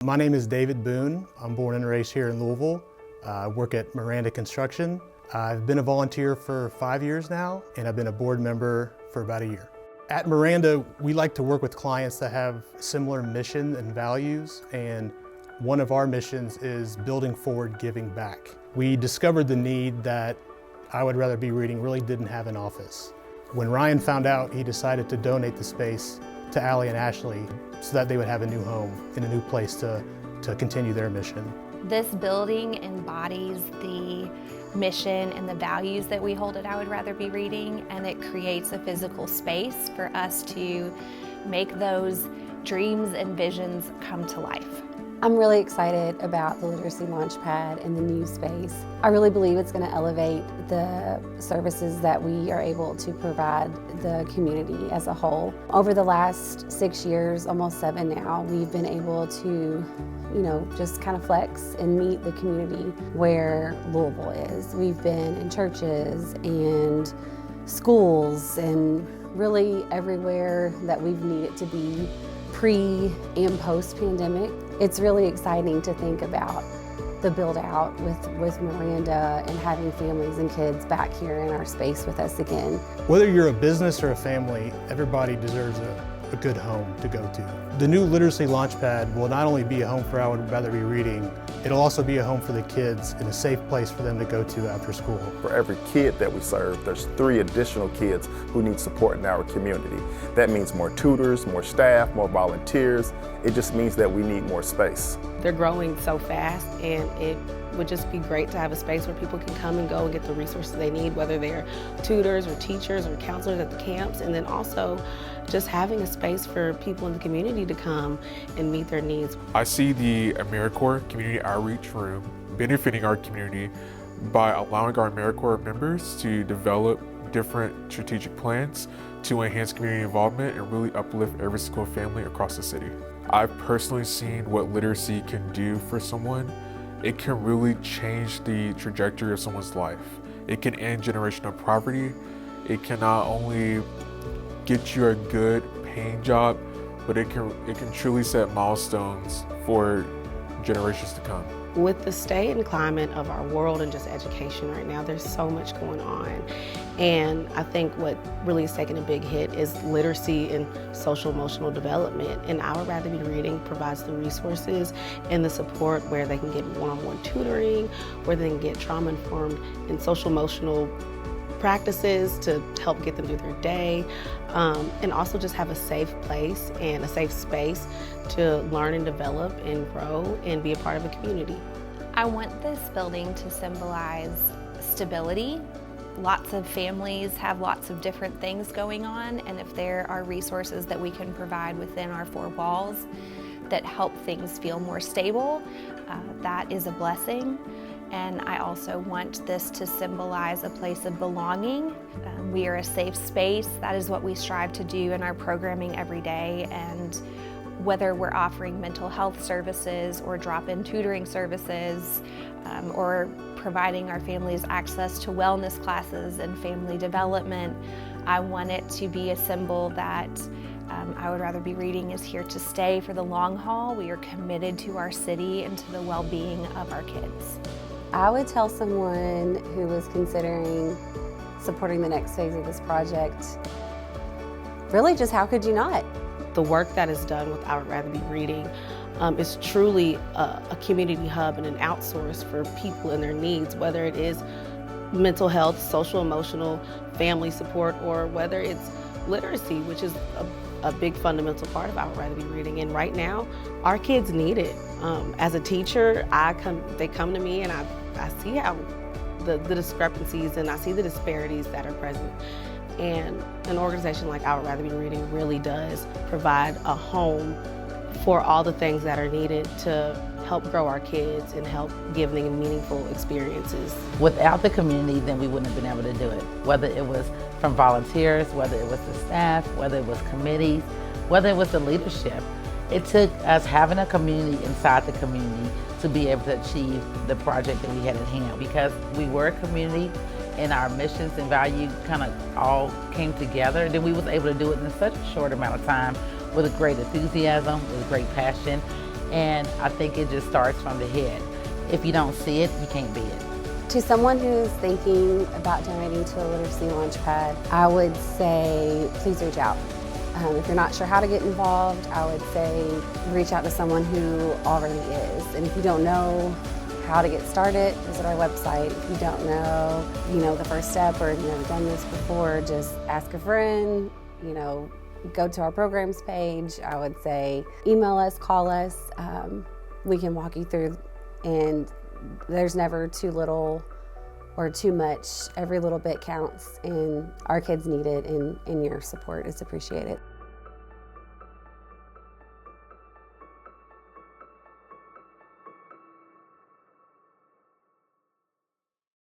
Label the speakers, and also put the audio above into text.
Speaker 1: My name is David Boone. I'm born and raised here in Louisville. I work at Miranda Construction. I've been a volunteer for 5 years now, and I've been a board member for about a year. At Miranda, we like to work with clients that have similar mission and values, and one of our missions is building forward, giving back. We discovered the need that IWRBR really didn't have an office. When Ryan found out, he decided to donate the space to Allie and Ashley so that they would have a new home and a new place to continue their mission.
Speaker 2: This building embodies the mission and the values that we hold at IWRBR, and it creates a physical space for us to make those dreams and visions come to life.
Speaker 3: I'm really excited about the Literacy Launchpad and the new space. I really believe it's going to elevate the services that we are able to provide the community as a whole. Over the last 6 years, almost 7 now, we've been able to just kind of flex and meet the community where Louisville is. We've been in churches and schools and really everywhere that we've needed to be pre and post pandemic. It's really exciting to think about the build out with Miranda and having families and kids back here in our space with us again.
Speaker 1: Whether you're a business or a family, everybody deserves a good home to go to. The new Literacy Launchpad will not only be a home for IWRBR, it'll also be a home for the kids and a safe place for them to go to after school.
Speaker 4: For every kid that we serve, there's 3 additional kids who need support in our community. That means more tutors, more staff, more volunteers. It just means that we need more space.
Speaker 5: They're growing so fast, and it would just be great to have a space where people can come and go and get the resources they need, whether they're tutors or teachers or counselors at the camps, and then also just having a space for people in the community to come and meet their needs.
Speaker 6: I see the AmeriCorps Community Outreach Room benefiting our community by allowing our AmeriCorps members to develop different strategic plans to enhance community involvement and really uplift every single family across the city. I've personally seen what literacy can do for someone. It can really change the trajectory of someone's life. It can end generational poverty. It can not only get you a good paying job, but it can truly set milestones for generations to come.
Speaker 5: With the state and climate of our world and just education right now, there's so much going on. And I think what really is taking a big hit is literacy and social emotional development. And IWRBR provides the resources and the support where they can get one-on-one tutoring, where they can get trauma-informed and social emotional practices to help get them through their day, and also just have a safe place and a safe space to learn and develop and grow and be a part of a community.
Speaker 2: I want this building to symbolize stability. Lots of families have lots of different things going on, and if there are resources that we can provide within our 4 walls that help things feel more stable, that is a blessing. And I also want this to symbolize a place of belonging. We are a safe space. That is what we strive to do in our programming every day. And whether we're offering mental health services or drop-in tutoring services, or providing our families access to wellness classes and family development, I want it to be a symbol that IWRBR is here to stay for the long haul. We are committed to our city and to the well-being of our kids.
Speaker 3: I would tell someone who was considering supporting the next phase of this project, really just how could you not?
Speaker 5: The work that is done with IWRBR is truly a community hub and an outsource for people and their needs, whether it is mental health, social, emotional, family support, or whether it's literacy, which is a big fundamental part of IWRBR. And right now, our kids need it. As a teacher, they come to me and I see how the discrepancies and I see the disparities that are present. And an organization like IWRBR really does provide a home for all the things that are needed to help grow our kids and help give them meaningful experiences.
Speaker 7: Without the community, then we wouldn't have been able to do it. Whether it was from volunteers, whether it was the staff, whether it was committees, whether it was the leadership. It took us having a community inside the community to be able to achieve the project that we had at hand, because we were a community and our missions and values kind of all came together. And then we was able to do it in such a short amount of time with a great enthusiasm, with great passion, And I think it just starts from the head. If you don't see it, you can't be it.
Speaker 3: To someone who's thinking about donating to a Literacy Launchpad, I would say please reach out. If you're not sure how to get involved, I would say reach out to someone who already is. And if you don't know how to get started, visit our website. If you don't know, the first step, or you've never done this before, just ask a friend, go to our programs page. I would say email us, call us. We can walk you through, and there's never too little or too much. Every little bit counts, and our kids need it, and your support is appreciated.